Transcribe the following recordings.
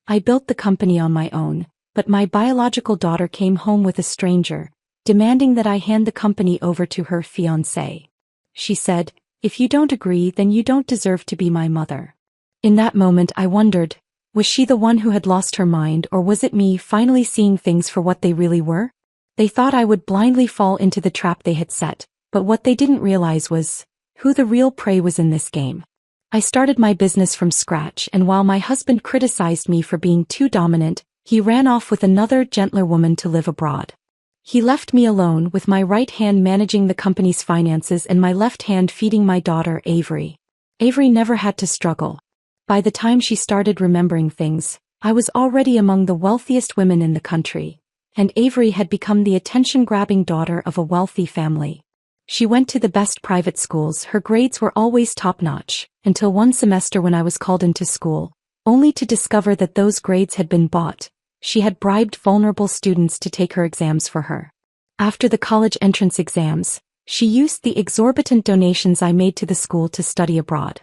I built the company on my own, but my biological daughter came home with a stranger, demanding that I hand the company over to her fiancé. She said, "If you don't agree, then you don't deserve to be my mother." In that moment I wondered, was she the one who had lost her mind, or was it me finally seeing things for what they really were? They thought I would blindly fall into the trap they had set, but what they didn't realize was who the real prey was in this game. I started my business from scratch, and while my husband criticized me for being too dominant, he ran off with another, gentler woman to live abroad. He left me alone, with my right hand managing the company's finances and my left hand feeding my daughter, Avery. Avery never had to struggle. By the time she started remembering things, I was already among the wealthiest women in the country, and Avery had become the attention-grabbing daughter of a wealthy family. She went to the best private schools, her grades were always top-notch, until one semester when I was called into school, only to discover that those grades had been bought. She had bribed vulnerable students to take her exams for her. After the college entrance exams, she used the exorbitant donations I made to the school to study abroad.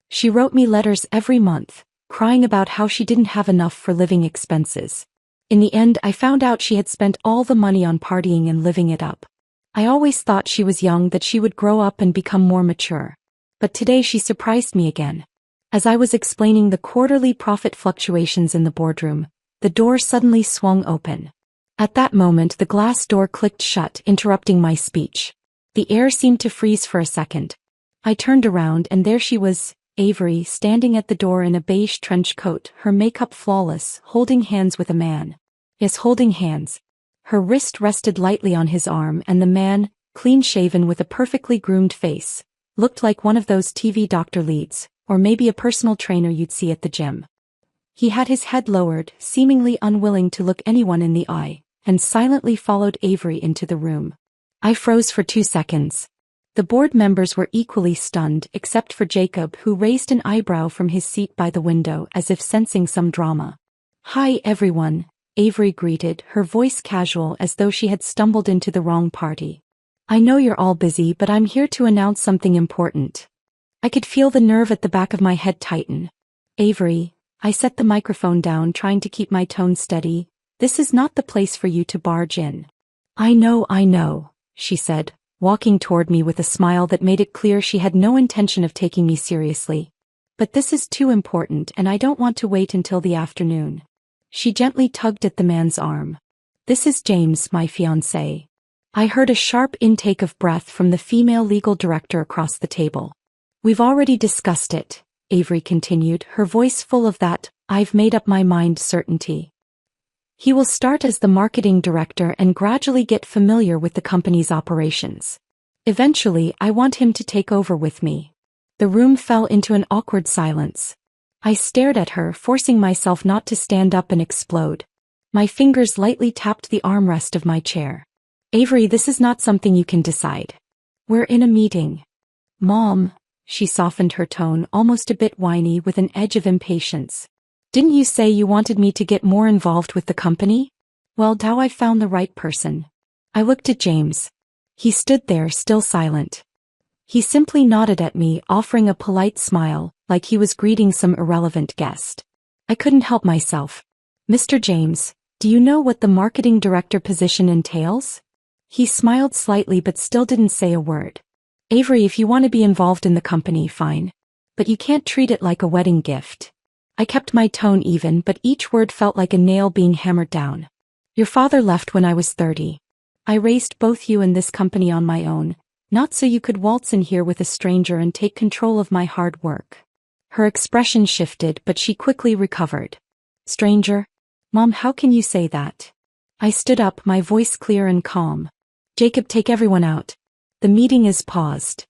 She wrote me letters every month, crying about how she didn't have enough for living expenses. In the end, I found out she had spent all the money on partying and living it up. I always thought she was young, that she would grow up and become more mature. But today she surprised me again. As I was explaining the quarterly profit fluctuations in the boardroom, the door suddenly swung open. At that moment the glass door clicked shut, interrupting my speech. The air seemed to freeze for a second. I turned around and there she was, Avery, standing at the door in a beige trench coat, her makeup flawless, holding hands with a man. Yes, holding hands. Her wrist rested lightly on his arm, and the man, clean-shaven with a perfectly groomed face, looked like one of those TV doctor leads, or maybe a personal trainer you'd see at the gym. He had his head lowered, seemingly unwilling to look anyone in the eye, and silently followed Avery into the room. I froze for 2 seconds. The board members were equally stunned, except for Jacob, who raised an eyebrow from his seat by the window as if sensing some drama. "Hi, everyone," Avery greeted, her voice casual as though she had stumbled into the wrong party. "I know you're all busy, but I'm here to announce something important." I could feel the nerve at the back of my head tighten. "Avery," I set the microphone down, trying to keep my tone steady, "this is not the place for you to barge in." I know, she said, walking toward me with a smile that made it clear she had no intention of taking me seriously. "But this is too important, and I don't want to wait until the afternoon." She gently tugged at the man's arm. "This is James, my fiancé." I heard a sharp intake of breath from the female legal director across the table. "We've already discussed it," Avery continued, her voice full of that "I've made up my mind" certainty. "He will start as the marketing director and gradually get familiar with the company's operations. Eventually, I want him to take over with me." The room fell into an awkward silence. I stared at her, forcing myself not to stand up and explode. My fingers lightly tapped the armrest of my chair. "Avery, this is not something you can decide. We're in a meeting." "Mom," she softened her tone, almost a bit whiny, with an edge of impatience. "Didn't you say you wanted me to get more involved with the company?" "Well, now I've found the right person." I looked at James. He stood there, still silent. He simply nodded at me, offering a polite smile, like he was greeting some irrelevant guest. I couldn't help myself. "Mr. James, do you know what the marketing director position entails?" He smiled slightly but still didn't say a word. "Avery, if you want to be involved in the company, fine. But you can't treat it like a wedding gift." I kept my tone even, but each word felt like a nail being hammered down. "Your father left when I was 30. I raised both you and this company on my own, not so you could waltz in here with a stranger and take control of my hard work." Her expression shifted, but she quickly recovered. "Stranger? Mom, how can you say that?" I stood up, my voice clear and calm. "Jacob, take everyone out. The meeting is paused."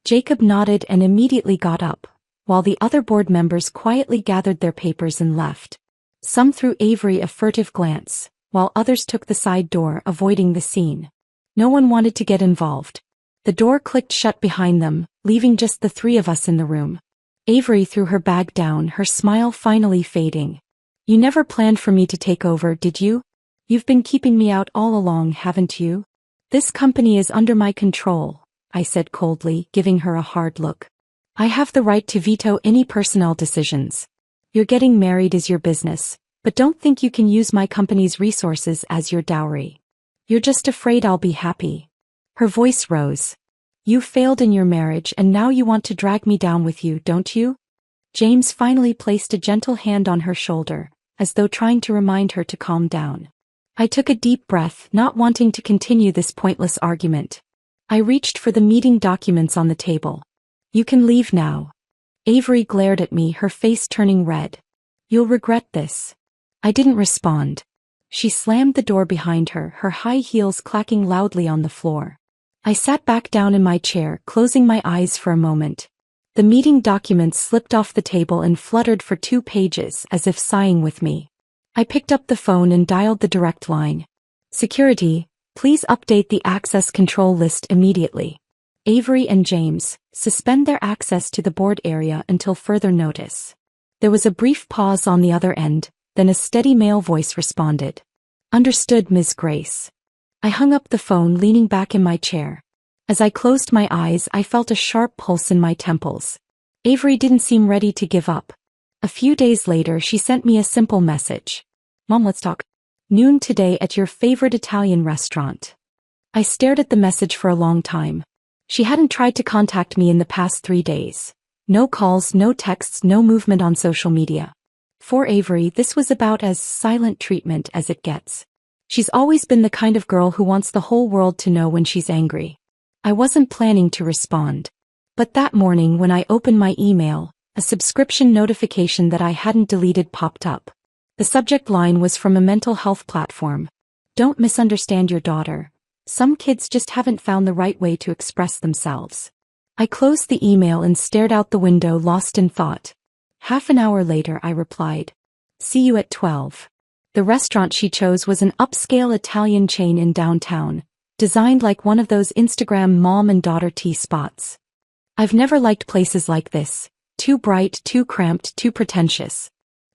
Jacob nodded and immediately got up, while the other board members quietly gathered their papers and left. Some threw Avery a furtive glance, while others took the side door, avoiding the scene. No one wanted to get involved. The door clicked shut behind them, leaving just the three of us in the room. Avery threw her bag down, her smile finally fading. "You never planned for me to take over, did you? You've been keeping me out all along, haven't you?" "This company is under my control," I said coldly, giving her a hard look. "I have the right to veto any personnel decisions. Your getting married is your business, But don't think you can use my company's resources as your dowry. You're just afraid I'll be happy. Her voice rose. You failed in your marriage and now you want to drag me down with you, don't you? James finally placed a gentle hand on her shoulder, as though trying to remind her to calm down. I took a deep breath, not wanting to continue this pointless argument. I reached for the meeting documents on the table. You can leave now. Avery glared at me, her face turning red. You'll regret this. I didn't respond. She slammed the door behind her, her high heels clacking loudly on the floor. I sat back down in my chair, closing my eyes for a moment. The meeting documents slipped off the table and fluttered for 2 pages, as if sighing with me. I picked up the phone and dialed the direct line. Security, please update the access control list immediately. Avery and James, suspend their access to the board area until further notice. There was a brief pause on the other end, then a steady male voice responded. Understood, Ms. Grace. I hung up the phone, leaning back in my chair. As I closed my eyes, I felt a sharp pulse in my temples. Avery didn't seem ready to give up. A few days later, she sent me a simple message. Mom, let's talk. Noon today at your favorite Italian restaurant. I stared at the message for a long time. She hadn't tried to contact me in the past 3 days. No calls, no texts, no movement on social media. For Avery, this was about as silent treatment as it gets. She's always been the kind of girl who wants the whole world to know when she's angry. I wasn't planning to respond. But that morning when I opened my email, a subscription notification that I hadn't deleted popped up. The subject line was from a mental health platform. Don't misunderstand your daughter. Some kids just haven't found the right way to express themselves. I closed the email and stared out the window, lost in thought. Half an hour later I replied. See you at 12. The restaurant she chose was an upscale Italian chain in downtown, designed like one of those Instagram mom and daughter tea spots. I've never liked places like this. Too bright, too cramped, too pretentious.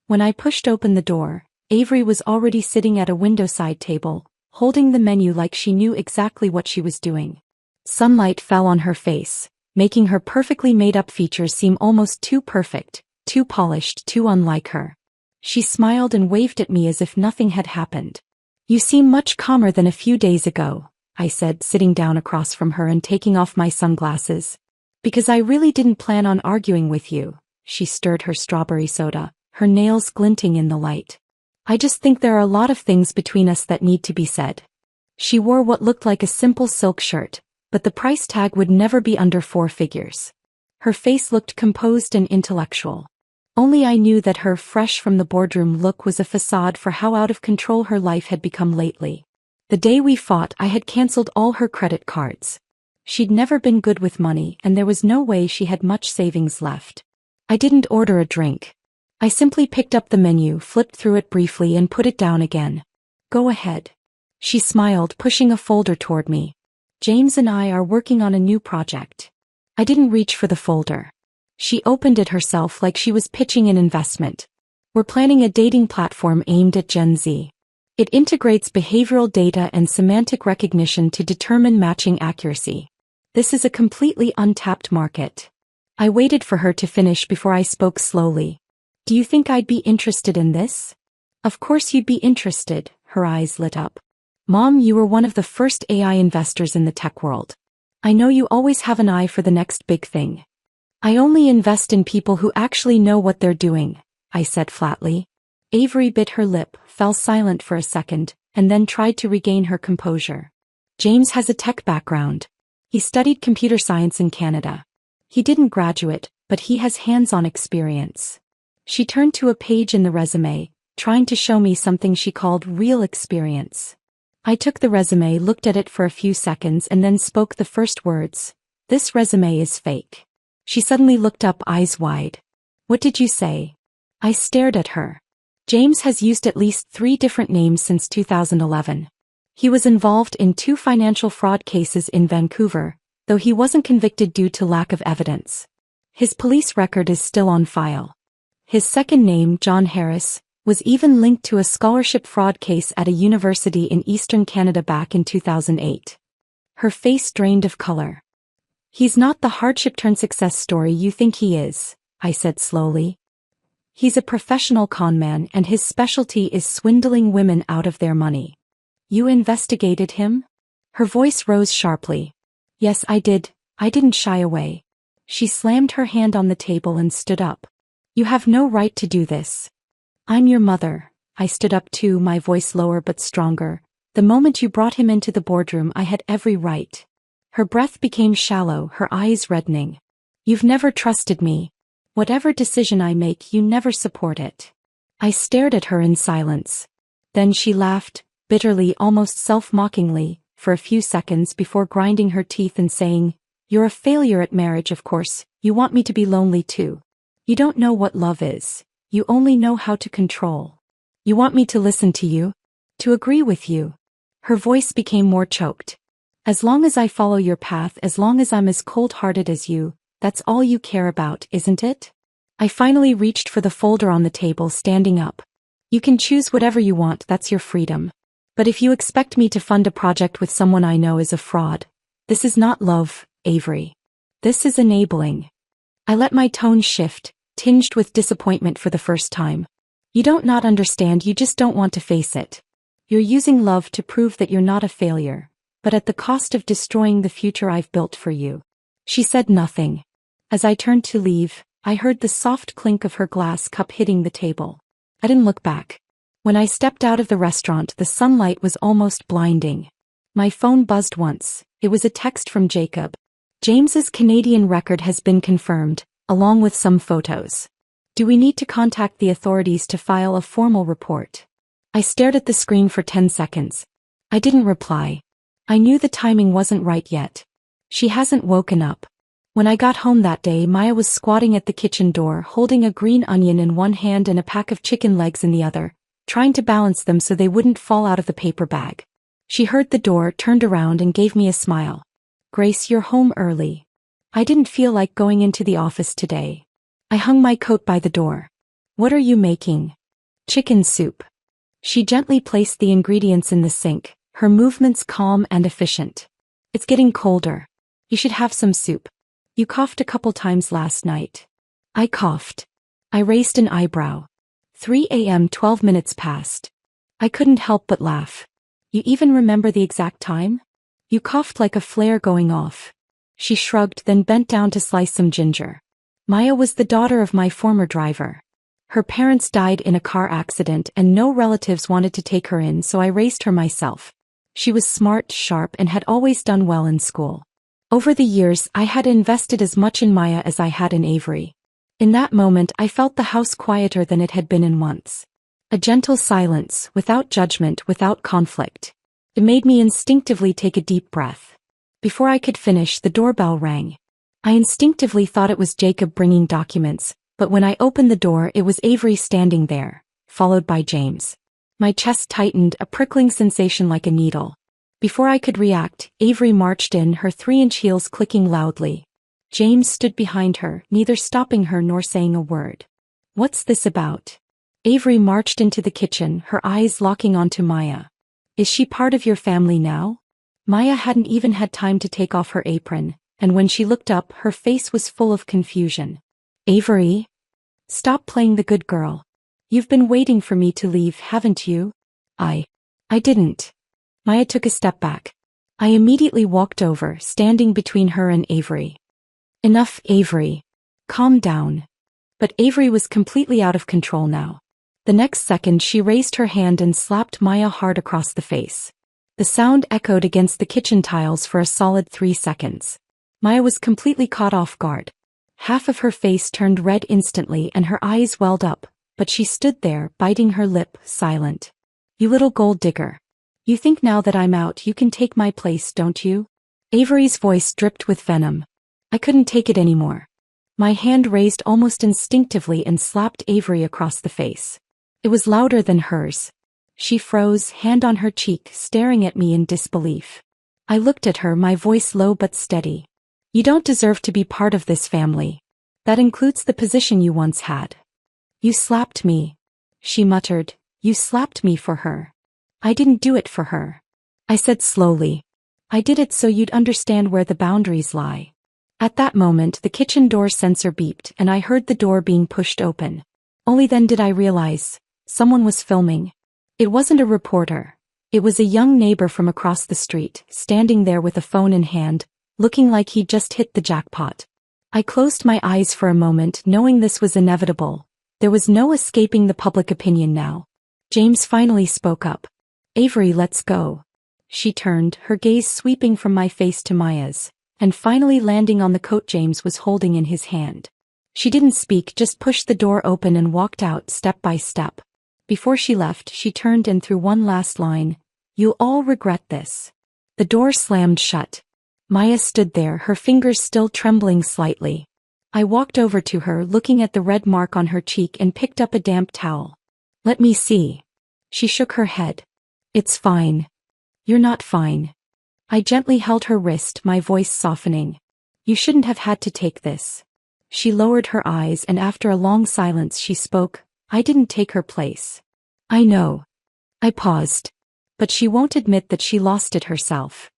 When I pushed open the door, Avery was already sitting at a windowside table, holding the menu like she knew exactly what she was doing. Sunlight fell on her face, making her perfectly made-up features seem almost too perfect, too polished, too unlike her. She smiled and waved at me as if nothing had happened. You seem much calmer than a few days ago, I said, sitting down across from her and taking off my sunglasses. Because I really didn't plan on arguing with you. She stirred her strawberry soda, her nails glinting in the light. I just think there are a lot of things between us that need to be said. She wore what looked like a simple silk shirt, but the price tag would never be under 4 figures. Her face looked composed and intellectual. Only I knew that her fresh from the boardroom look was a facade for how out of control her life had become lately. The day we fought, I had canceled all her credit cards. She'd never been good with money, and there was no way she had much savings left. I didn't order a drink. I simply picked up the menu, flipped through it briefly and put it down again. Go ahead. She smiled, pushing a folder toward me. James and I are working on a new project. I didn't reach for the folder. She opened it herself like she was pitching an investment. We're planning a dating platform aimed at Gen Z. It integrates behavioral data and semantic recognition to determine matching accuracy. This is a completely untapped market. I waited for her to finish before I spoke slowly. Do you think I'd be interested in this? Of course you'd be interested, her eyes lit up. Mom, you were one of the first AI investors in the tech world. I know you always have an eye for the next big thing. I only invest in people who actually know what they're doing, I said flatly. Avery bit her lip, fell silent for a second, and then tried to regain her composure. James has a tech background. He studied computer science in Canada. He didn't graduate, but he has hands-on experience. She turned to a page in the resume, trying to show me something she called real experience. I took the resume, looked at it for a few seconds and then spoke the first words. This resume is fake. She suddenly looked up, eyes wide. What did you say? I stared at her. James has used at least 3 different names since 2011. He was involved in 2 financial fraud cases in Vancouver, though he wasn't convicted due to lack of evidence. His police record is still on file. His second name, John Harris, was even linked to a scholarship fraud case at a university in eastern Canada back in 2008. Her face drained of color. He's not the hardship-turned-success story you think he is, I said slowly. He's a professional conman and his specialty is swindling women out of their money. You investigated him? Her voice rose sharply. Yes, I did. I didn't shy away. She slammed her hand on the table and stood up. You have no right to do this. I'm your mother. I stood up too, my voice lower but stronger. The moment you brought him into the boardroom, I had every right. Her breath became shallow, her eyes reddening. You've never trusted me. Whatever decision I make, you never support it. I stared at her in silence. Then she laughed, bitterly, almost self-mockingly, for a few seconds before grinding her teeth and saying, You're a failure at marriage, of course. You want me to be lonely too. You don't know what love is. You only know how to control. You want me to listen to you? To agree with you? Her voice became more choked. As long as I follow your path, as long as I'm as cold-hearted as you, that's all you care about, isn't it? I finally reached for the folder on the table, standing up. You can choose whatever you want, that's your freedom. But if you expect me to fund a project with someone I know is a fraud, this is not love, Avery. This is enabling. I let my tone shift, tinged with disappointment for the first time. You don't not understand, you just don't want to face it. You're using love to prove that you're not a failure, but at the cost of destroying the future I've built for you. She said nothing. As I turned to leave, I heard the soft clink of her glass cup hitting the table. I didn't look back. When I stepped out of the restaurant, the sunlight was almost blinding. My phone buzzed once. It was a text from Jacob. James's Canadian record has been confirmed, along with some photos. Do we need to contact the authorities to file a formal report? I stared at the screen for 10 seconds. I didn't reply. I knew the timing wasn't right yet. She hasn't woken up. When I got home that day, Maya was squatting at the kitchen door, holding a green onion in one hand and a pack of chicken legs in the other, trying to balance them so they wouldn't fall out of the paper bag. She heard the door, turned around and gave me a smile. Grace, you're home early. I didn't feel like going into the office today. I hung my coat by the door. What are you making? Chicken soup. She gently placed the ingredients in the sink, her movements calm and efficient. It's getting colder. You should have some soup. You coughed a couple times last night. I coughed. I raised an eyebrow. 3 a.m. 12 minutes passed. I couldn't help but laugh. You even remember the exact time? You coughed like a flare going off. She shrugged, then bent down to slice some ginger. Maya was the daughter of my former driver. Her parents died in a car accident and no relatives wanted to take her in, so I raised her myself. She was smart, sharp, and had always done well in school. Over the years, I had invested as much in Maya as I had in Avery. In that moment, I felt the house quieter than it had been in months. A gentle silence, without judgment, without conflict. It made me instinctively take a deep breath. Before I could finish, the doorbell rang. I instinctively thought it was Jacob bringing documents, but when I opened the door, it was Avery standing there, followed by James. My chest tightened, a prickling sensation like a needle. Before I could react, Avery marched in, her 3-inch heels clicking loudly. James stood behind her, neither stopping her nor saying a word. What's this about? Avery marched into the kitchen, her eyes locking onto Maya. Is she part of your family now? Maya hadn't even had time to take off her apron, and when she looked up, her face was full of confusion. Avery? Stop playing the good girl. You've been waiting for me to leave, haven't you? I didn't. Maya took a step back. I immediately walked over, standing between her and Avery. Enough, Avery. Calm down. But Avery was completely out of control now. The next second she raised her hand and slapped Maya hard across the face. The sound echoed against the kitchen tiles for a solid 3 seconds. Maya was completely caught off guard. Half of her face turned red instantly and her eyes welled up, but she stood there, biting her lip, silent. You little gold digger. You think now that I'm out you can take my place, don't you? Avery's voice dripped with venom. I couldn't take it anymore. My hand raised almost instinctively and slapped Avery across the face. It was louder than hers. She froze, hand on her cheek, staring at me in disbelief. I looked at her, my voice low but steady. You don't deserve to be part of this family. That includes the position you once had. You slapped me. She muttered. You slapped me for her. I didn't do it for her. I said slowly. I did it so you'd understand where the boundaries lie. At that moment, the kitchen door sensor beeped and I heard the door being pushed open. Only then did I realize someone was filming. It wasn't a reporter. It was a young neighbor from across the street, standing there with a phone in hand, looking like he'd just hit the jackpot. I closed my eyes for a moment, knowing this was inevitable. There was no escaping the public opinion now. James finally spoke up. "Avery, let's go." She turned, her gaze sweeping from my face to Maya's, and finally landing on the coat James was holding in his hand. She didn't speak, just pushed the door open and walked out step by step. Before she left, she turned and threw one last line, "You'll all regret this." The door slammed shut. Maya stood there, her fingers still trembling slightly. I walked over to her, looking at the red mark on her cheek, and picked up a damp towel. "Let me see." She shook her head. "It's fine." "You're not fine." I gently held her wrist, my voice softening. "You shouldn't have had to take this." She lowered her eyes, and after a long silence she spoke, "I didn't take her place." "I know." I paused. But she won't admit that she lost it herself.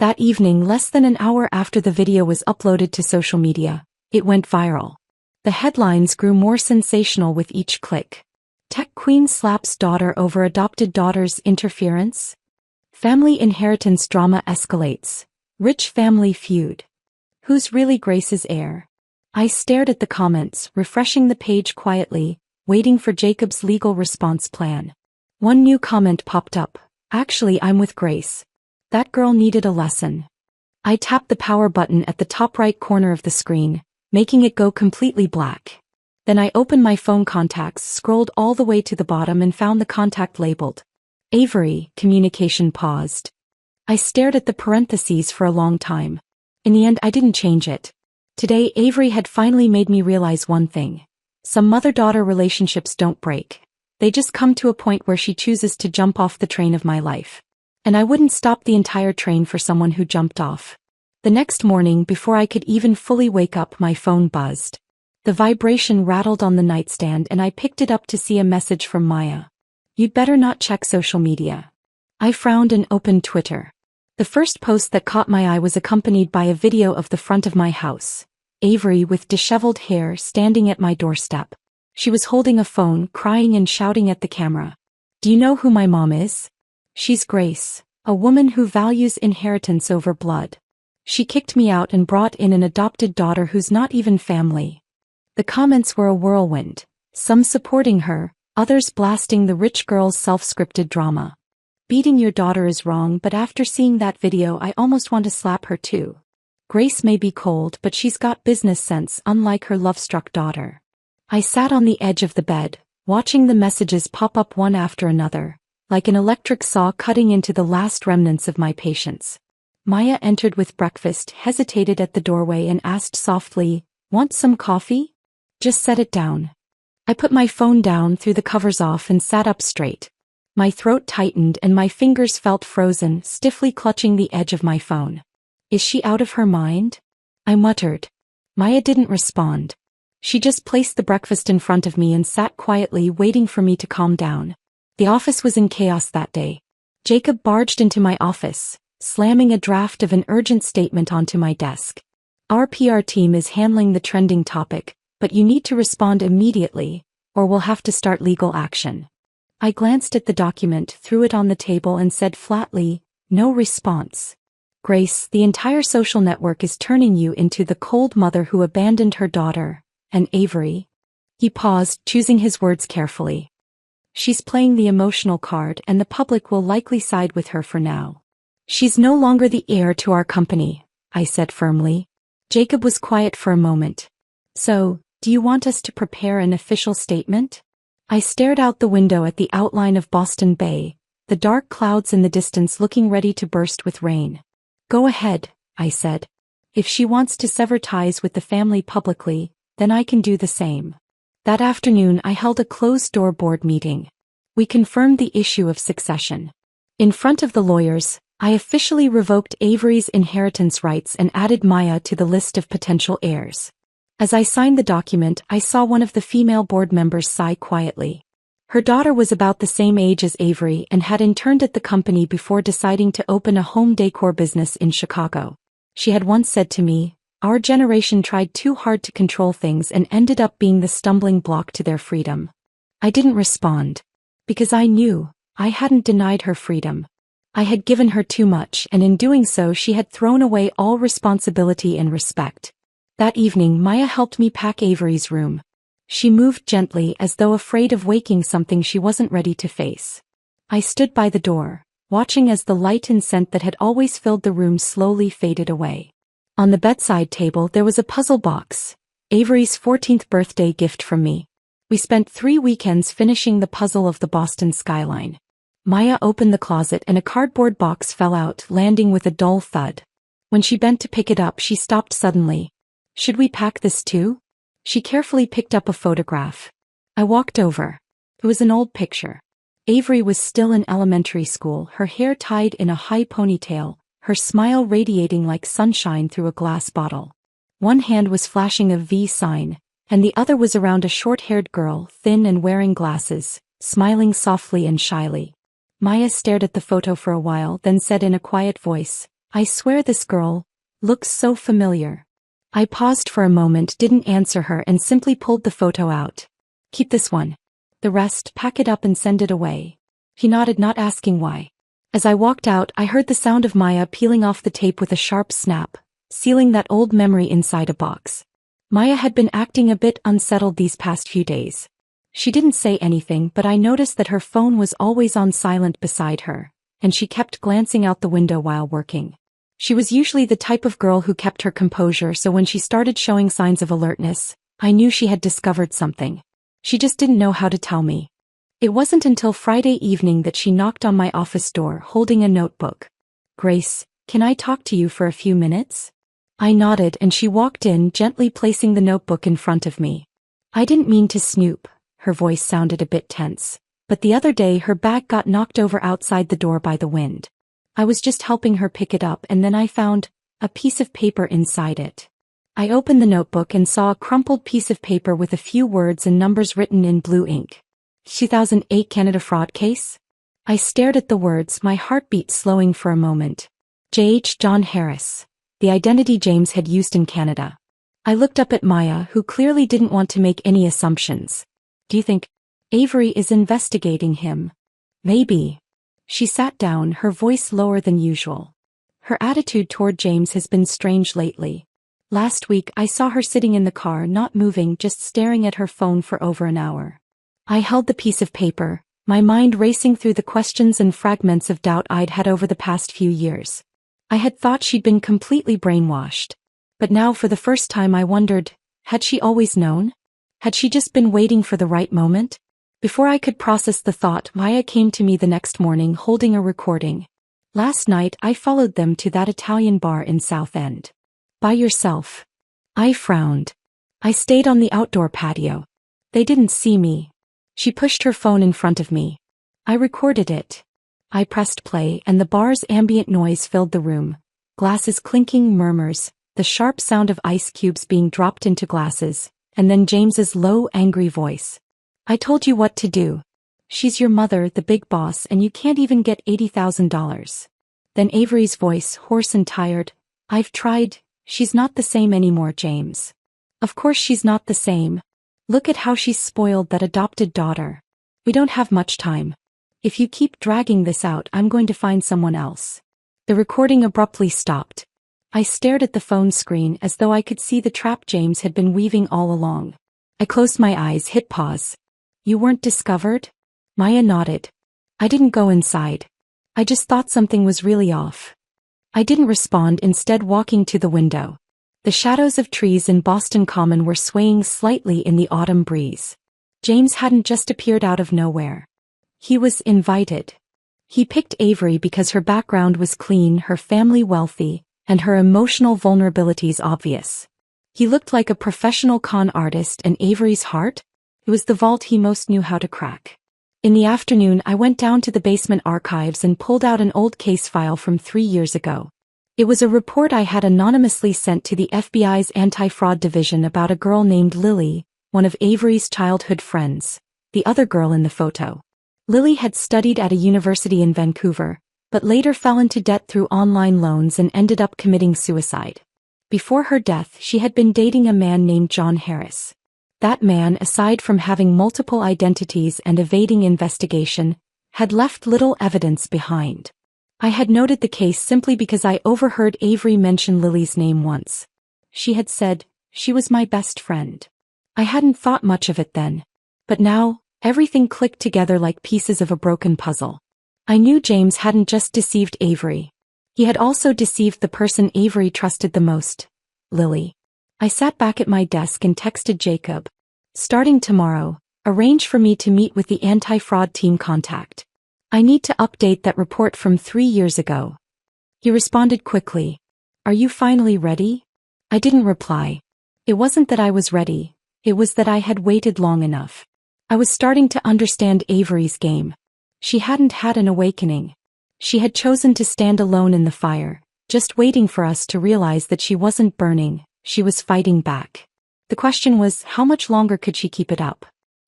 That evening, less than an hour after the video was uploaded to social media, it went viral. The headlines grew more sensational with each click. Tech queen slaps daughter over adopted daughter's interference. Family inheritance drama escalates. Rich family feud. Who's really Grace's heir? I stared at the comments, refreshing the page quietly, waiting for Jacob's legal response plan. One new comment popped up. "Actually, I'm with Grace. That girl needed a lesson." I tapped the power button at the top right corner of the screen, making it go completely black. Then I opened my phone contacts, scrolled all the way to the bottom, and found the contact labeled Avery. Communication paused. I stared at the parentheses for a long time. In the end, I didn't change it. Today, Avery had finally made me realize one thing. Some mother-daughter relationships don't break. They just come to a point where she chooses to jump off the train of my life. And I wouldn't stop the entire train for someone who jumped off. The next morning, before I could even fully wake up, my phone buzzed. The vibration rattled on the nightstand, and I picked it up to see a message from Maya. "You'd better not check social media." I frowned and opened Twitter. The first post that caught my eye was accompanied by a video of the front of my house. Avery, with disheveled hair, standing at my doorstep. She was holding a phone, crying and shouting at the camera. "Do you know who my mom is? She's Grace, a woman who values inheritance over blood. She kicked me out and brought in an adopted daughter who's not even family." The comments were a whirlwind, some supporting her, others blasting the rich girl's self-scripted drama. "Beating your daughter is wrong, but after seeing that video I almost want to slap her too. Grace may be cold, but she's got business sense, unlike her love-struck daughter." I sat on the edge of the bed, watching the messages pop up one after another, like an electric saw cutting into the last remnants of my patience. Maya entered with breakfast, hesitated at the doorway, and asked softly, "Want some coffee?" "Just set it down." I put my phone down, threw the covers off, and sat up straight. My throat tightened and my fingers felt frozen, stiffly clutching the edge of my phone. "Is she out of her mind?" I muttered. Maya didn't respond. She just placed the breakfast in front of me and sat quietly, waiting for me to calm down. The office was in chaos that day. Jacob barged into my office, slamming a draft of an urgent statement onto my desk. "Our PR team is handling the trending topic, but you need to respond immediately, or we'll have to start legal action." I glanced at the document, threw it on the table, and said flatly, "No response. Grace, the entire social network is turning you into the cold mother who abandoned her daughter, and Avery." He paused, choosing his words carefully. "She's playing the emotional card, and the public will likely side with her for now. She's no longer the heir to our company," I said firmly. Jacob was quiet for a moment. "So, do you want us to prepare an official statement?" I stared out the window at the outline of Boston Bay, the dark clouds in the distance looking ready to burst with rain. "Go ahead," I said. "If she wants to sever ties with the family publicly, then I can do the same." That afternoon I held a closed-door board meeting. We confirmed the issue of succession. In front of the lawyers, I officially revoked Avery's inheritance rights and added Maya to the list of potential heirs. As I signed the document, I saw one of the female board members sigh quietly. Her daughter was about the same age as Avery and had interned at the company before deciding to open a home decor business in Chicago. She had once said to me, "Our generation tried too hard to control things and ended up being the stumbling block to their freedom." I didn't respond. Because I knew I hadn't denied her freedom. I had given her too much, and in doing so she had thrown away all responsibility and respect. That evening Maya helped me pack Avery's room. She moved gently as though afraid of waking something she wasn't ready to face. I stood by the door, watching as the light and scent that had always filled the room slowly faded away. On the bedside table there was a puzzle box, Avery's 14th birthday gift from me. We spent 3 weekends finishing the puzzle of the Boston skyline. Maya opened the closet and a cardboard box fell out, landing with a dull thud. When she bent to pick it up, she stopped suddenly. Should we pack this too? She carefully picked up a photograph. I walked over. It was an old picture. Avery was still in elementary school, her hair tied in a high ponytail, her smile radiating like sunshine through a glass bottle. One hand was flashing a V sign, and the other was around a short-haired girl, thin and wearing glasses, smiling softly and shyly. Maya stared at the photo for a while, then said in a quiet voice, "I swear this girl looks so familiar." I paused for a moment, didn't answer her, and simply pulled the photo out. "Keep this one. The rest, pack it up and send it away." He nodded, not asking why. As I walked out, I heard the sound of Maya peeling off the tape with a sharp snap, sealing that old memory inside a box. Maya had been acting a bit unsettled these past few days. She didn't say anything, but I noticed that her phone was always on silent beside her, and she kept glancing out the window while working. She was usually the type of girl who kept her composure, so when she started showing signs of alertness, I knew she had discovered something. She just didn't know how to tell me. It wasn't until Friday evening that she knocked on my office door holding a notebook. "Grace, can I talk to you for a few minutes?" I nodded and she walked in, gently placing the notebook in front of me. "I didn't mean to snoop," her voice sounded a bit tense, "but the other day her bag got knocked over outside the door by the wind. I was just helping her pick it up and then I found a piece of paper inside it." I opened the notebook and saw a crumpled piece of paper with a few words and numbers written in blue ink. 2008 Canada fraud case? I stared at the words, my heartbeat slowing for a moment. J.H. John Harris. The identity James had used in Canada. I looked up at Maya, who clearly didn't want to make any assumptions. "Do you think Avery is investigating him?" "Maybe." She sat down, her voice lower than usual. Her attitude toward James has been strange lately. Last week I saw her sitting in the car, not moving, just staring at her phone for over an hour. I held the piece of paper, my mind racing through the questions and fragments of doubt I'd had over the past few years. I had thought she'd been completely brainwashed. But now for the first time I wondered, had she always known? Had she just been waiting for the right moment? Before I could process the thought, Maya came to me the next morning holding a recording. "Last night I followed them to that Italian bar in Southend." "By yourself?" I frowned. "I stayed on the outdoor patio. They didn't see me." She pushed her phone in front of me. "I recorded it." I pressed play and the bar's ambient noise filled the room. Glasses clinking, murmurs, the sharp sound of ice cubes being dropped into glasses, and then James's low, angry voice. "I told you what to do. She's your mother, the big boss, and you can't even get $80,000. Then Avery's voice, hoarse and tired. "I've tried. She's not the same anymore, James." "Of course she's not the same. Look at how she's spoiled that adopted daughter. We don't have much time. If you keep dragging this out, I'm going to find someone else." The recording abruptly stopped. I stared at the phone screen as though I could see the trap James had been weaving all along. I closed my eyes, hit pause. "You weren't discovered?" Maya nodded. "I didn't go inside. I just thought something was really off." I didn't respond, instead walking to the window. The shadows of trees in Boston Common were swaying slightly in the autumn breeze. James hadn't just appeared out of nowhere. He was invited. He picked Avery because her background was clean, her family wealthy, and her emotional vulnerabilities obvious. He looked like a professional con artist, and Avery's heart? It was the vault he most knew how to crack. In the afternoon I went down to the basement archives and pulled out an old case file from 3 years ago. It was a report I had anonymously sent to the FBI's anti-fraud division about a girl named Lily, one of Avery's childhood friends, the other girl in the photo. Lily had studied at a university in Vancouver, but later fell into debt through online loans and ended up committing suicide. Before her death, she had been dating a man named John Harris. That man, aside from having multiple identities and evading investigation, had left little evidence behind. I had noted the case simply because I overheard Avery mention Lily's name once. She had said, "She was my best friend." I hadn't thought much of it then. But now, everything clicked together like pieces of a broken puzzle. I knew James hadn't just deceived Avery. He had also deceived the person Avery trusted the most, Lily. I sat back at my desk and texted Jacob. "Starting tomorrow, arrange for me to meet with the anti-fraud team contact. I need to update that report from 3 years ago." He responded quickly. "Are you finally ready?" I didn't reply. It wasn't that I was ready, it was that I had waited long enough. I was starting to understand Avery's game. She hadn't had an awakening. She had chosen to stand alone in the fire, just waiting for us to realize that she wasn't burning, she was fighting back. The question was, how much longer could she keep it up?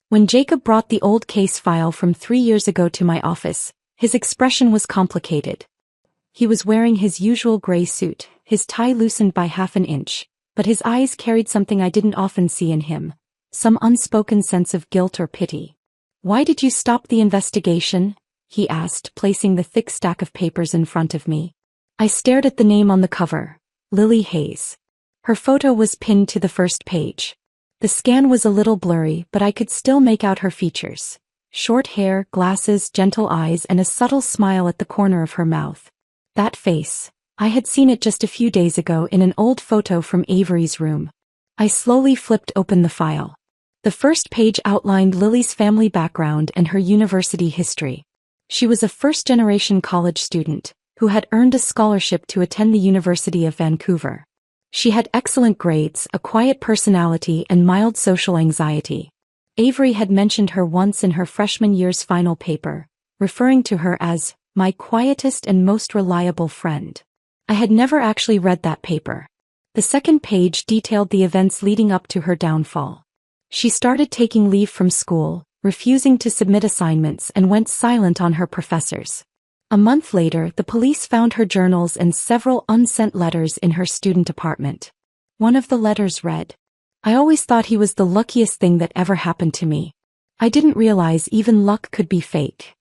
When Jacob brought the old case file from 3 years ago to my office, his expression was complicated. He was wearing his usual gray suit, his tie loosened by half an inch, but his eyes carried something I didn't often see in him, some unspoken sense of guilt or pity. "Why did you stop the investigation?" he asked, placing the thick stack of papers in front of me. I stared at the name on the cover, Lily Hayes. Her photo was pinned to the first page. The scan was a little blurry, but I could still make out her features. Short hair, glasses, gentle eyes, and a subtle smile at the corner of her mouth. That face. I had seen it just a few days ago in an old photo from Avery's room. I slowly flipped open the file. The first page outlined Lily's family background and her university history. She was a first-generation college student, who had earned a scholarship to attend the University of Vancouver. She had excellent grades, a quiet personality, and mild social anxiety. Avery had mentioned her once in her freshman year's final paper, referring to her as, "my quietest and most reliable friend." I had never actually read that paper. The second page detailed the events leading up to her downfall. She started taking leave from school, refusing to submit assignments, and went silent on her professors. A month later, the police found her journals and several unsent letters in her student apartment. One of the letters read, "I always thought he was the luckiest thing that ever happened to me. I didn't realize even luck could be fake.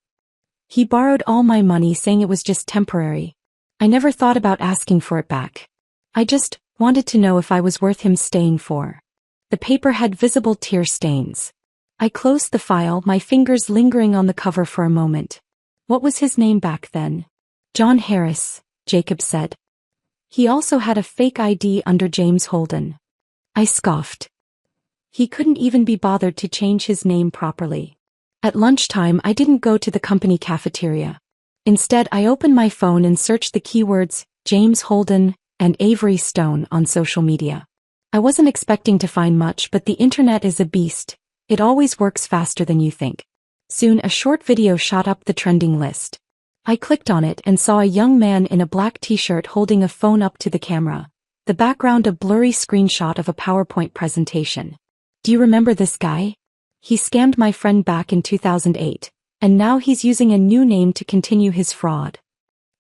He borrowed all my money saying it was just temporary. I never thought about asking for it back. I just wanted to know if I was worth him staying for." The paper had visible tear stains. I closed the file, my fingers lingering on the cover for a moment. What was his name back then? "John Harris," Jacob said. "He also had a fake ID under James Holden." I scoffed. He couldn't even be bothered to change his name properly. At lunchtime, I didn't go to the company cafeteria. Instead, I opened my phone and searched the keywords James Holden and Avery Stone on social media. I wasn't expecting to find much, but the internet is a beast. It always works faster than you think. Soon a short video shot up the trending list. I clicked on it and saw a young man in a black t-shirt holding a phone up to the camera, the background a blurry screenshot of a PowerPoint presentation. "Do you remember this guy? He scammed my friend back in 2008, and now he's using a new name to continue his fraud.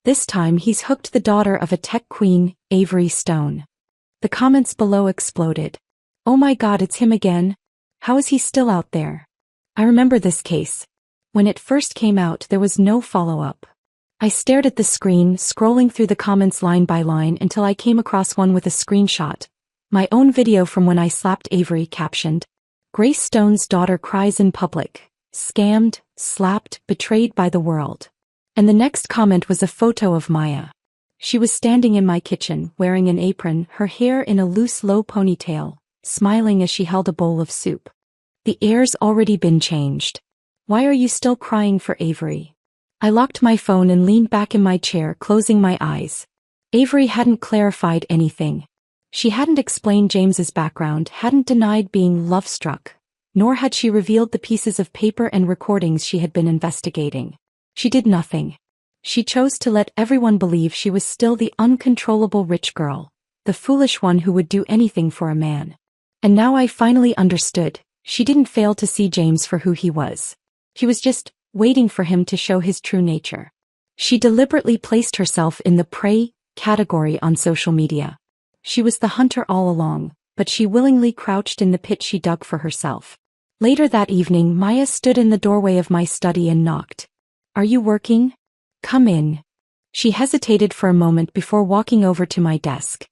This time he's hooked the daughter of a tech queen, Avery Stone." The comments below exploded. "Oh my God, it's him again. How is he still out there?" I remember this case. When it first came out, there was no follow-up. I stared at the screen, scrolling through the comments line by line until I came across one with a screenshot. My own video from when I slapped Avery, captioned, "Grace Stone's daughter cries in public. Scammed, slapped, betrayed by the world." And the next comment was a photo of Maya. She was standing in my kitchen, wearing an apron, her hair in a loose low ponytail, smiling as she held a bowl of soup. "The air's already been changed. Why are you still crying for Avery?" I locked my phone and leaned back in my chair, closing my eyes. Avery hadn't clarified anything. She hadn't explained James's background, hadn't denied being love-struck, nor had she revealed the pieces of paper and recordings she had been investigating. She did nothing. She chose to let everyone believe she was still the uncontrollable rich girl, the foolish one who would do anything for a man. And now I finally understood. She didn't fail to see James for who he was. She was just waiting for him to show his true nature. She deliberately placed herself in the prey category on social media. She was the hunter all along, but she willingly crouched in the pit she dug for herself. Later that evening, Maya stood in the doorway of my study and knocked. "Are you working? Come in." She hesitated for a moment before walking over to my desk.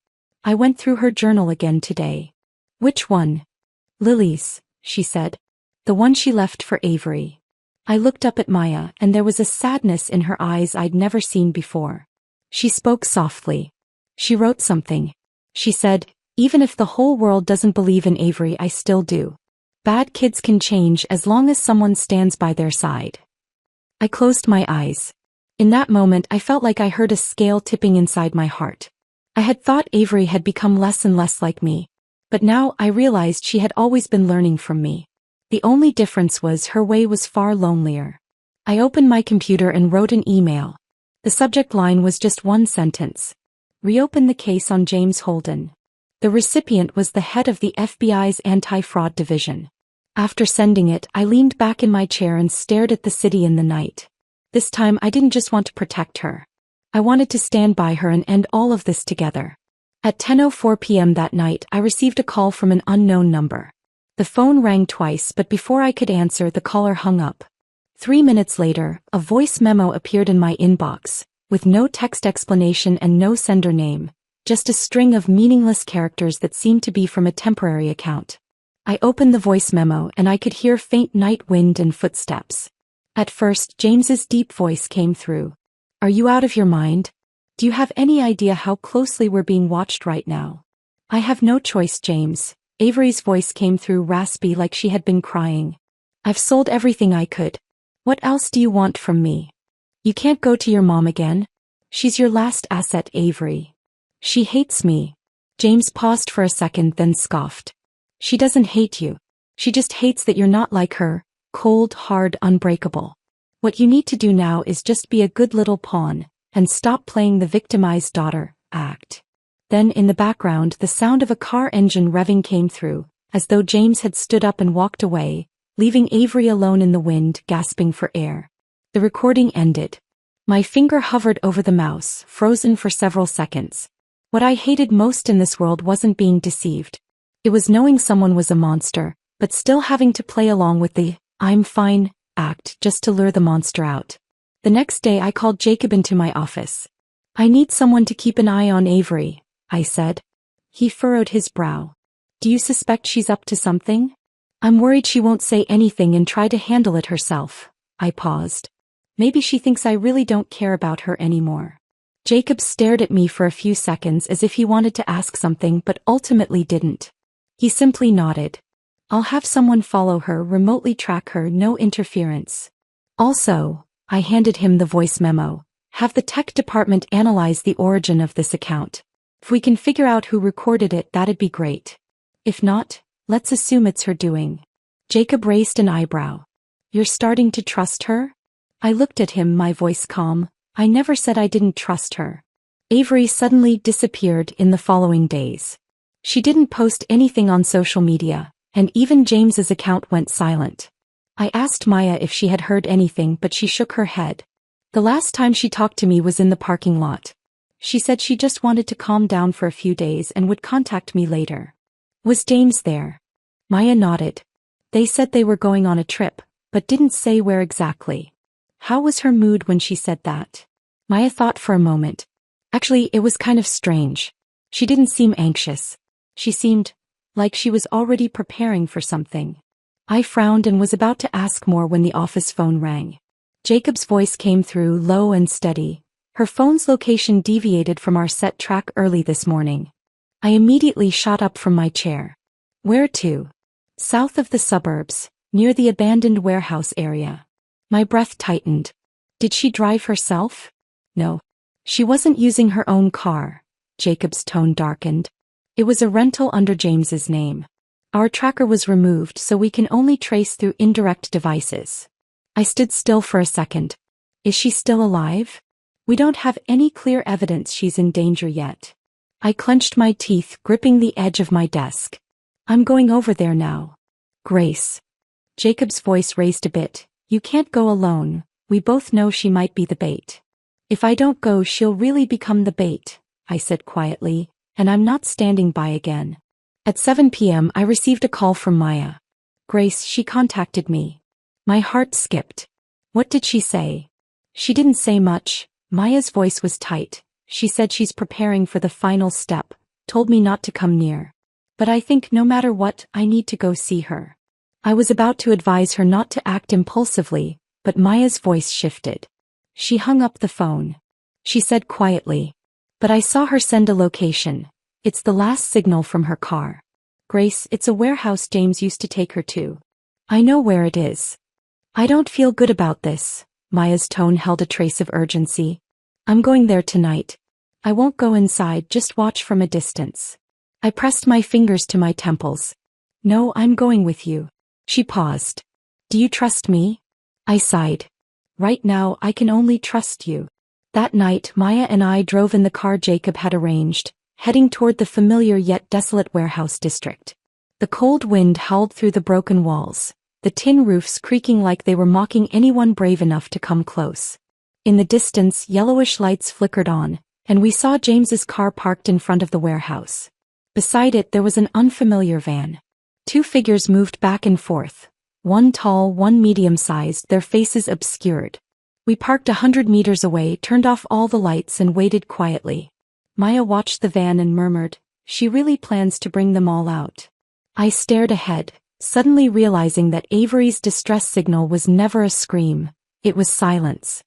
"I went through her journal again today." "Which one?" "Lily's," she said. "The one she left for Avery." I looked up at Maya, and there was a sadness in her eyes I'd never seen before. She spoke softly. "She wrote something," she said. "Even if the whole world doesn't believe in Avery, I still do. Bad kids can change as long as someone stands by their side." I closed my eyes. In that moment, I felt like I heard a scale tipping inside my heart. I had thought Avery had become less and less like me, but now I realized she had always been learning from me. The only difference was her way was far lonelier. I opened my computer and wrote an email. The subject line was just one sentence. "Reopen the case on James Holden." The recipient was the head of the FBI's anti-fraud division. After sending it, I leaned back in my chair and stared at the city in the night. This time I didn't just want to protect her. I wanted to stand by her and end all of this together. At 10:04 p.m. that night, I received a call from an unknown number. The phone rang twice, but before I could answer, the caller hung up. 3 minutes later, a voice memo appeared in my inbox, with no text explanation and no sender name, just a string of meaningless characters that seemed to be from a temporary account. I opened the voice memo and I could hear faint night wind and footsteps. At first, James's deep voice came through. "Are you out of your mind? Do you have any idea how closely we're being watched right now?" "I have no choice, James." Avery's voice came through raspy like she had been crying. "I've sold everything I could. What else do you want from me? You can't go to your mom again. She's your last asset, Avery. She hates me." James paused for a second, then scoffed. "She doesn't hate you. She just hates that you're not like her, cold, hard, unbreakable. What you need to do now is just be a good little pawn, and stop playing the victimized daughter act." Then in the background, the sound of a car engine revving came through, as though James had stood up and walked away, leaving Avery alone in the wind, gasping for air. The recording ended. My finger hovered over the mouse, frozen for several seconds. What I hated most in this world wasn't being deceived. It was knowing someone was a monster, but still having to play along with the "I'm fine" act just to lure the monster out. The next day I called Jacob into my office. "I need someone to keep an eye on Avery," I said. He furrowed his brow. "Do you suspect she's up to something?" "I'm worried she won't say anything and try to handle it herself." I paused. "Maybe she thinks I really don't care about her anymore." Jacob stared at me for a few seconds as if he wanted to ask something but ultimately didn't. He simply nodded. "I'll have someone follow her, remotely track her, no interference. Also," I handed him the voice memo, "have the tech department analyze the origin of this account. If we can figure out who recorded it, that'd be great. If not, let's assume it's her doing." Jacob raised an eyebrow. "You're starting to trust her?" I looked at him, my voice calm. "I never said I didn't trust her." Avery suddenly disappeared in the following days. She didn't post anything on social media, and even James's account went silent. I asked Maya if she had heard anything, but she shook her head. The last time she talked to me was in the parking lot. She said she just wanted to calm down for a few days and would contact me later. "Was James there?" Maya nodded. "They said they were going on a trip, but didn't say where exactly." "How was her mood when she said that?" Maya thought for a moment. "Actually, it was kind of strange. She didn't seem anxious. She seemed like she was already preparing for something." I frowned and was about to ask more when the office phone rang. Jacob's voice came through, low and steady. "Her phone's location deviated from our set track early this morning." I immediately shot up from my chair. "Where to?" "South of the suburbs, near the abandoned warehouse area." My breath tightened. "Did she drive herself?" "No. She wasn't using her own car." Jacob's tone darkened. "It was a rental under James's name. Our tracker was removed, so we can only trace through indirect devices." I stood still for a second. "Is she still alive?" "We don't have any clear evidence she's in danger yet." I clenched my teeth, gripping the edge of my desk. "I'm going over there now." "Grace." Jacob's voice raised a bit. "You can't go alone. We both know she might be the bait." "If I don't go, she'll really become the bait," I said quietly, "and I'm not standing by again." At 7 p.m. I received a call from Maya. Grace, she contacted me. My heart skipped. What did she say? She didn't say much. Maya's voice was tight. She said she's preparing for the final step, told me not to come near. But I think no matter what, I need to go see her. I was about to advise her not to act impulsively, but Maya's voice shifted. She hung up the phone. She said quietly. But I saw her send a location. It's the last signal from her car. Grace, it's a warehouse James used to take her to. I know where it is. I don't feel good about this. Maya's tone held a trace of urgency. I'm going there tonight. I won't go inside, just watch from a distance. I pressed my fingers to my temples. No, I'm going with you. She paused. Do you trust me? I sighed. Right now, I can only trust you. That night, Maya and I drove in the car Jacob had arranged, heading toward the familiar yet desolate warehouse district. The cold wind howled through the broken walls, the tin roofs creaking like they were mocking anyone brave enough to come close. In the distance, yellowish lights flickered on, and we saw James's car parked in front of the warehouse. Beside it there was an unfamiliar van. Two figures moved back and forth, one tall, one medium-sized, their faces obscured. We parked 100 meters away, turned off all the lights and waited quietly. Maya watched the van and murmured, she really plans to bring them all out. I stared ahead, suddenly realizing that Avery's distress signal was never a scream, it was silence.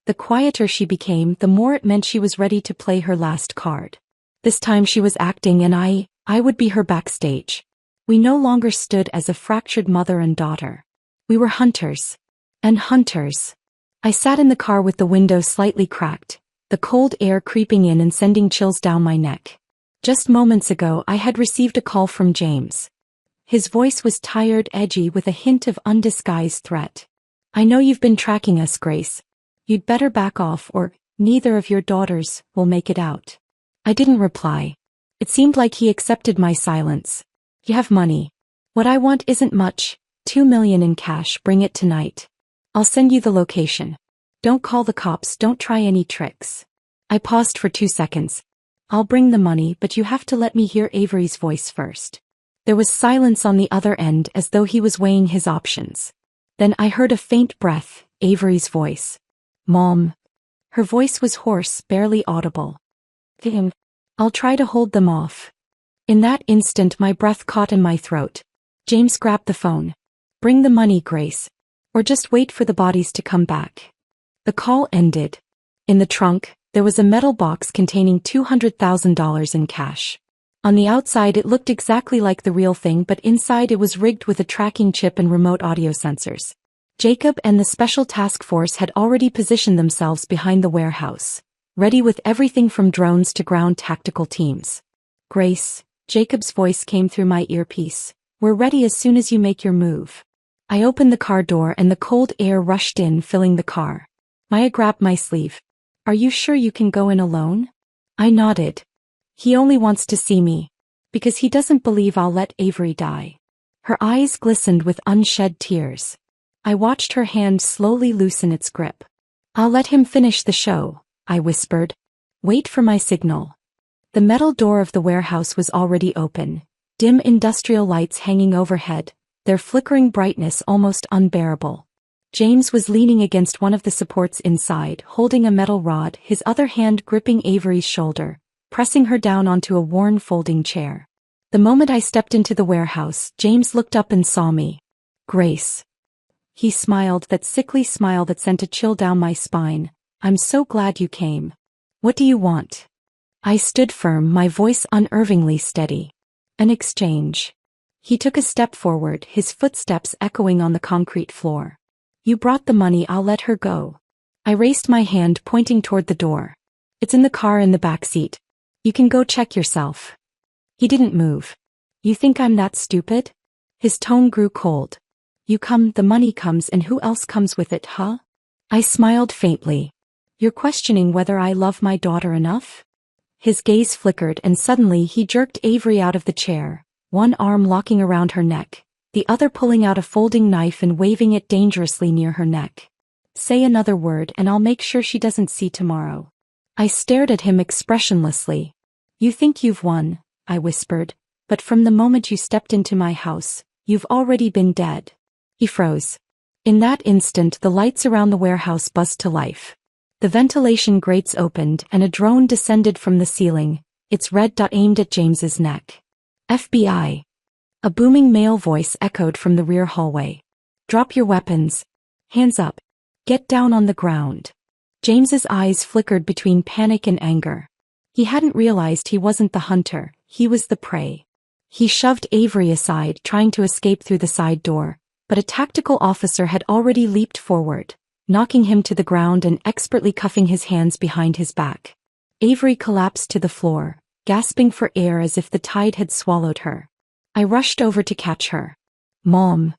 The quieter she became, the more it meant she was ready to play her last card. This time she was acting and I would be her backstage. We no longer stood as a fractured mother and daughter. We were hunters. And hunters. I sat in the car with the window slightly cracked, the cold air creeping in and sending chills down my neck. Just moments ago I had received a call from James. His voice was tired, edgy, with a hint of undisguised threat. I know you've been tracking us, Grace. You'd better back off or neither of your daughters will make it out. I didn't reply. It seemed like he accepted my silence. You have money. What I want isn't much, $2 million in cash, bring it tonight. I'll send you the location. Don't call the cops, don't try any tricks. I paused for 2 seconds. I'll bring the money, but you have to let me hear Avery's voice first. There was silence on the other end as though he was weighing his options. Then I heard a faint breath, Avery's voice. Mom. Her voice was hoarse, barely audible. Damn. I'll try to hold them off. In that instant my breath caught in my throat. James grabbed the phone. Bring the money, Grace. Or just wait for the bodies to come back. The call ended. In the trunk, there was a metal box containing $200,000 in cash. On the outside it looked exactly like the real thing, but inside it was rigged with a tracking chip and remote audio sensors. Jacob and the special task force had already positioned themselves behind the warehouse, ready with everything from drones to ground tactical teams. Grace, Jacob's voice came through my earpiece. We're ready as soon as you make your move. I opened the car door and the cold air rushed in, filling the car. Maya grabbed my sleeve. Are you sure you can go in alone? I nodded. He only wants to see me. Because he doesn't believe I'll let Avery die. Her eyes glistened with unshed tears. I watched her hand slowly loosen its grip. I'll let him finish the show, I whispered. Wait for my signal. The metal door of the warehouse was already open, dim industrial lights hanging overhead, their flickering brightness almost unbearable. James was leaning against one of the supports inside, holding a metal rod, his other hand gripping Avery's shoulder, pressing her down onto a worn folding chair. The moment I stepped into the warehouse, James looked up and saw me. Grace. He smiled, that sickly smile that sent a chill down my spine. I'm so glad you came. What do you want? I stood firm, my voice unervingly steady. An exchange. He took a step forward, his footsteps echoing on the concrete floor. You brought the money, I'll let her go. I raised my hand, pointing toward the door. It's in the car in the back seat. You can go check yourself. He didn't move. You think I'm that stupid? His tone grew cold. You come, the money comes, and who else comes with it, huh? I smiled faintly. You're questioning whether I love my daughter enough? His gaze flickered and suddenly he jerked Avery out of the chair, one arm locking around her neck, the other pulling out a folding knife and waving it dangerously near her neck. Say another word and I'll make sure she doesn't see tomorrow. I stared at him expressionlessly. You think you've won, I whispered, But from the moment you stepped into my house, you've already been dead." He froze. In that instant, the lights around the warehouse buzzed to life. The ventilation grates opened and a drone descended from the ceiling, its red dot aimed at James's neck. "FBI." A booming male voice echoed from the rear hallway. "Drop your weapons. Hands up. Get down on the ground." James's eyes flickered between panic and anger. He hadn't realized he wasn't the hunter, he was the prey. He shoved Avery aside, trying to escape through the side door, but a tactical officer had already leaped forward, knocking him to the ground and expertly cuffing his hands behind his back. Avery collapsed to the floor, gasping for air as if the tide had swallowed her. I rushed over to catch her. "Mom."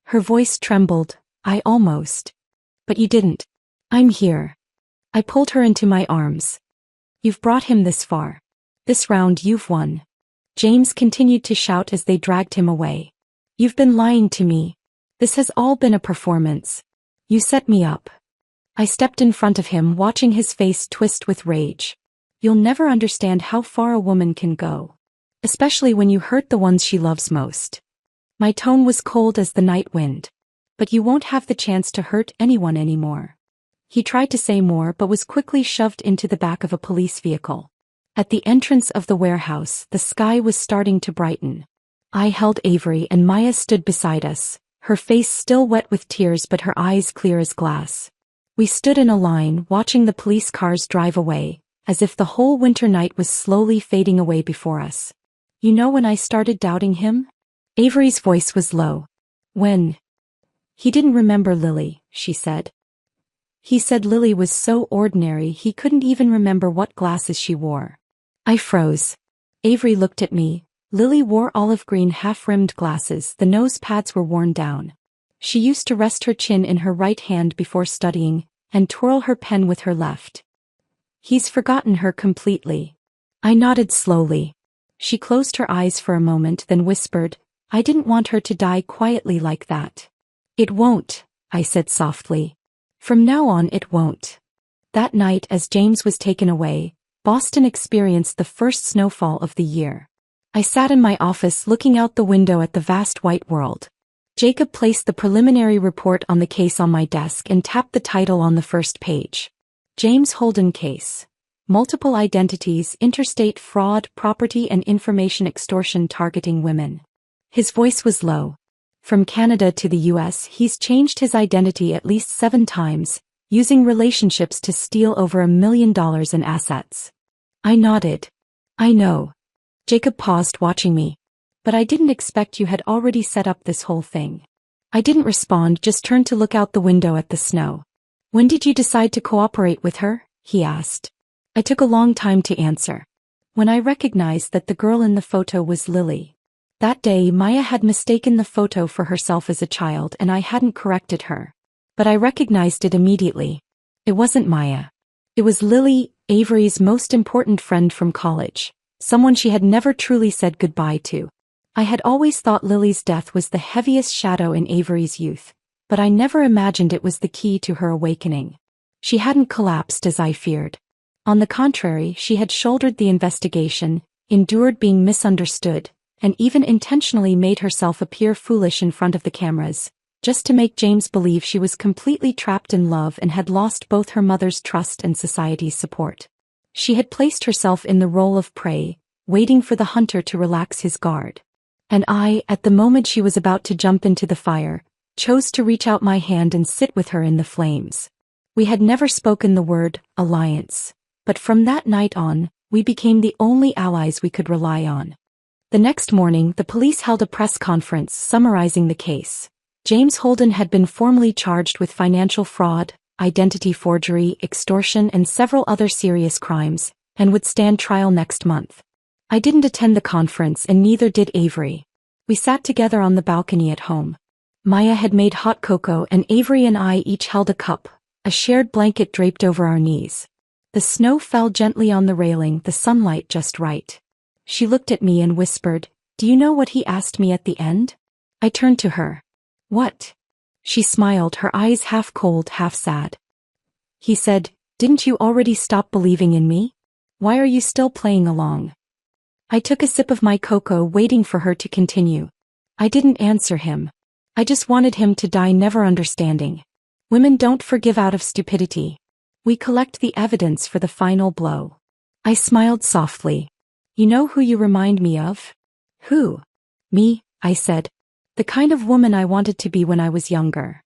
Her voice trembled. "I almost. But you didn't. I'm here." I pulled her into my arms. "You've brought him this far. This round you've won." James continued to shout as they dragged him away. "You've been lying to me. This has all been a performance. You set me up." I stepped in front of him, watching his face twist with rage. "You'll never understand how far a woman can go. Especially when you hurt the ones she loves most." My tone was cold as the night wind. "But you won't have the chance to hurt anyone anymore." He tried to say more but was quickly shoved into the back of a police vehicle. At the entrance of the warehouse, the sky was starting to brighten. I held Avery and Maya stood beside us, her face still wet with tears but her eyes clear as glass. We stood in a line, watching the police cars drive away, as if the whole winter night was slowly fading away before us. "You know when I started doubting him?" Avery's voice was low. "When he didn't remember Lily," she said. "He said Lily was so ordinary he couldn't even remember what glasses she wore." I froze. Avery looked at me. Lily wore olive green half-rimmed glasses, the nose pads were worn down. She used to rest her chin in her right hand before studying, and twirl her pen with her left. "He's forgotten her completely." I nodded slowly. She closed her eyes for a moment then whispered, "I didn't want her to die quietly like that." "It won't," I said softly. "From now on it won't." That night as James was taken away, Boston experienced the first snowfall of the year. I sat in my office looking out the window at the vast white world. Jacob placed the preliminary report on the case on my desk and tapped the title on the first page. James Holden Case. Multiple Identities, Interstate Fraud, Property and Information Extortion Targeting Women. His voice was low. From Canada to the US, he's changed his identity at least 7 times, using relationships to steal over $1 million in assets. I nodded. "I know." Jacob paused, watching me. "But I didn't expect you had already set up this whole thing." I didn't respond, just turned to look out the window at the snow. "When did you decide to cooperate with her?" he asked. I took a long time to answer. When I recognized that the girl in the photo was Lily. That day Maya had mistaken the photo for herself as a child and I hadn't corrected her. But I recognized it immediately. It wasn't Maya. It was Lily, Avery's most important friend from college, someone she had never truly said goodbye to. I had always thought Lily's death was the heaviest shadow in Avery's youth, but I never imagined it was the key to her awakening. She hadn't collapsed as I feared. On the contrary, she had shouldered the investigation, endured being misunderstood, and even intentionally made herself appear foolish in front of the cameras, just to make James believe she was completely trapped in love and had lost both her mother's trust and society's support. She had placed herself in the role of prey, waiting for the hunter to relax his guard. And I, at the moment she was about to jump into the fire, chose to reach out my hand and sit with her in the flames. We had never spoken the word alliance, but from that night on, we became the only allies we could rely on. The next morning, the police held a press conference summarizing the case. James Holden had been formally charged with financial fraud, identity forgery, extortion, and several other serious crimes, and would stand trial next month. I didn't attend the conference and neither did Avery. We sat together on the balcony at home. Maya had made hot cocoa and Avery and I each held a cup, a shared blanket draped over our knees. The snow fell gently on the railing, the sunlight just right. She looked at me and whispered, "Do you know what he asked me at the end?" I turned to her. "What?" She smiled, her eyes half cold, half sad. He said, "Didn't you already stop believing in me? Why are you still playing along?" I took a sip of my cocoa, waiting for her to continue. I didn't answer him. I just wanted him to die never understanding. Women don't forgive out of stupidity. We collect the evidence for the final blow. I smiled softly. You know who you remind me of? Who? Me, I said. The kind of woman I wanted to be when I was younger.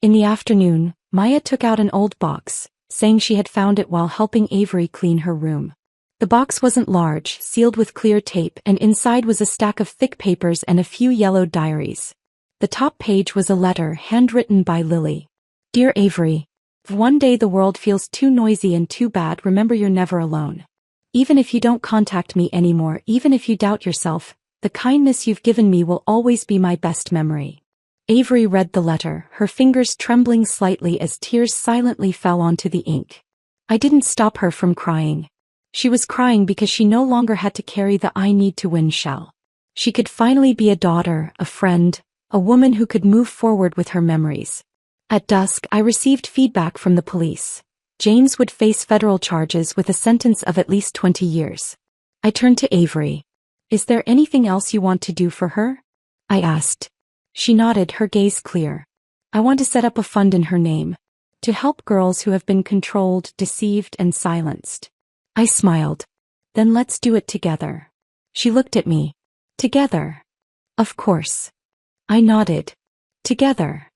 In the afternoon, Maya took out an old box, saying she had found it while helping Avery clean her room. The box wasn't large, sealed with clear tape, and inside was a stack of thick papers and a few yellowed diaries. The top page was a letter handwritten by Lily. Dear Avery, if one day the world feels too noisy and too bad, remember you're never alone. Even if you don't contact me anymore, even if you doubt yourself, the kindness you've given me will always be my best memory. Avery read the letter, her fingers trembling slightly as tears silently fell onto the ink. I didn't stop her from crying. She was crying because she no longer had to carry the "I need to win" shell. She could finally be a daughter, a friend, a woman who could move forward with her memories. At dusk, I received feedback from the police. James would face federal charges with a sentence of at least 20 years. I turned to Avery. Is there anything else you want to do for her? I asked. She nodded, her gaze clear. I want to set up a fund in her name. To help girls who have been controlled, deceived, and silenced. I smiled. Then let's do it together. She looked at me. Together. Of course. I nodded. Together.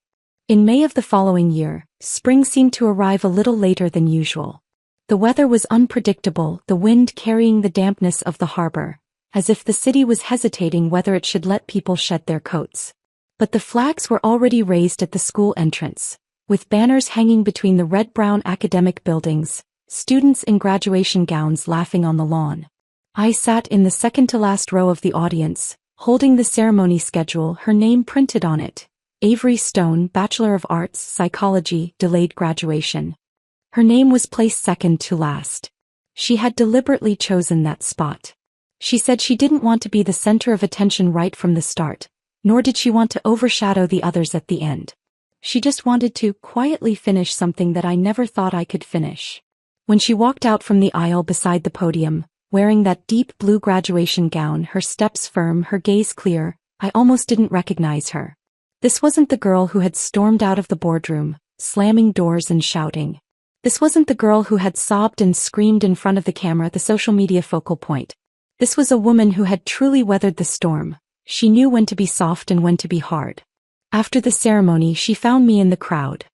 In May of the following year, spring seemed to arrive a little later than usual. The weather was unpredictable, the wind carrying the dampness of the harbor, as if the city was hesitating whether it should let people shed their coats. But the flags were already raised at the school entrance, with banners hanging between the red-brown academic buildings, students in graduation gowns laughing on the lawn. I sat in the second-to-last row of the audience, holding the ceremony schedule, her name printed on it. Avery Stone, Bachelor of Arts, Psychology, delayed graduation. Her name was placed second to last. She had deliberately chosen that spot. She said she didn't want to be the center of attention right from the start, nor did she want to overshadow the others at the end. She just wanted to quietly finish something that I never thought I could finish. When she walked out from the aisle beside the podium, wearing that deep blue graduation gown, her steps firm, her gaze clear, I almost didn't recognize her. This wasn't the girl who had stormed out of the boardroom, slamming doors and shouting. This wasn't the girl who had sobbed and screamed in front of the camera, the social media focal point. This was a woman who had truly weathered the storm. She knew when to be soft and when to be hard. After the ceremony, she found me in the crowd.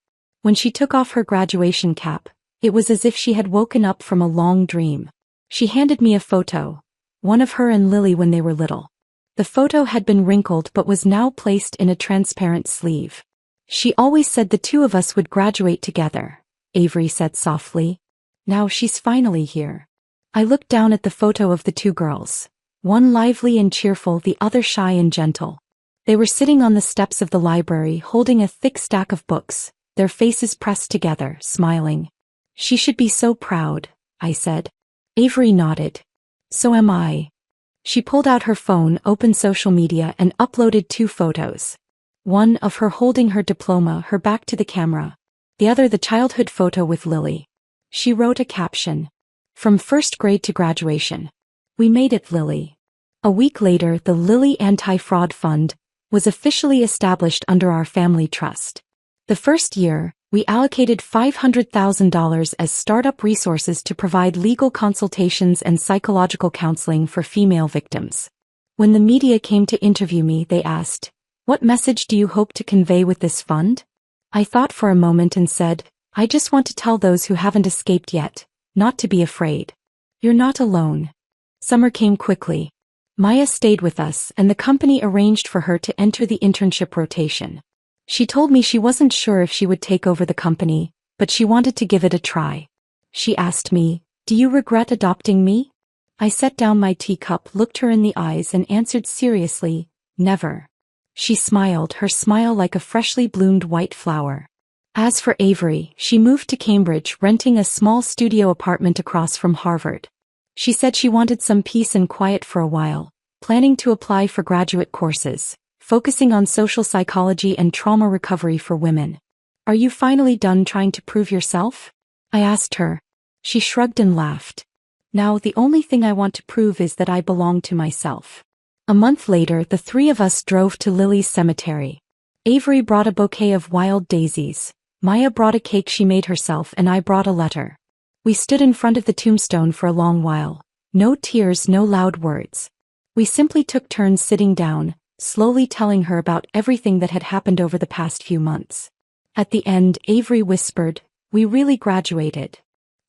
When she took off her graduation cap, it was as if she had woken up from a long dream. She handed me a photo, one of her and Lily when they were little. The photo had been wrinkled but was now placed in a transparent sleeve. She always said the two of us would graduate together, Avery said softly. Now she's finally here. I looked down at the photo of the two girls, one lively and cheerful, the other shy and gentle. They were sitting on the steps of the library holding a thick stack of books, their faces pressed together, smiling. She should be so proud, I said. Avery nodded. So am I. She pulled out her phone, opened social media, and uploaded 2 photos. One of her holding her diploma, her back to the camera. The other the childhood photo with Lily. She wrote a caption. From first grade to graduation. We made it, Lily. A week later, the Lily Anti-Fraud Fund was officially established under our family trust. The first year, we allocated $500,000 as startup resources to provide legal consultations and psychological counseling for female victims. When the media came to interview me, they asked, "What message do you hope to convey with this fund?" I thought for a moment and said, "I just want to tell those who haven't escaped yet, not to be afraid. You're not alone." Summer came quickly. Maya stayed with us, and the company arranged for her to enter the internship rotation. She told me she wasn't sure if she would take over the company, but she wanted to give it a try. She asked me, "Do you regret adopting me?" I set down my teacup, looked her in the eyes, and answered seriously, "Never." She smiled, her smile like a freshly bloomed white flower. As for Avery, she moved to Cambridge, renting a small studio apartment across from Harvard. She said she wanted some peace and quiet for a while, planning to apply for graduate courses, focusing on social psychology and trauma recovery for women. "Are you finally done trying to prove yourself?" I asked her. She shrugged and laughed. Now the only thing I want to prove is that I belong to myself. A month later, the three of us drove to Lily's cemetery. Avery brought a bouquet of wild daisies. Maya brought a cake she made herself and I brought a letter. We stood in front of the tombstone for a long while. No tears, no loud words. We simply took turns sitting down, slowly telling her about everything that had happened over the past few months. At the end, Avery whispered, "We really graduated."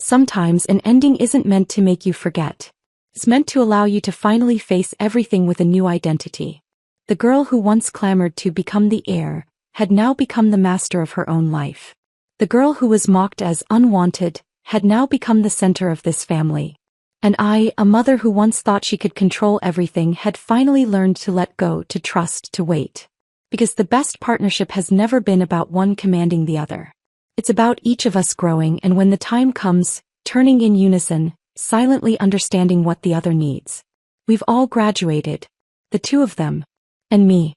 Sometimes an ending isn't meant to make you forget. It's meant to allow you to finally face everything with a new identity. The girl who once clamored to become the heir had now become the master of her own life. The girl who was mocked as unwanted had now become the center of this family. And I, a mother who once thought she could control everything, had finally learned to let go, to trust, to wait. Because the best partnership has never been about one commanding the other. It's about each of us growing, and when the time comes, turning in unison, silently understanding what the other needs. We've all graduated. The two of them. And me.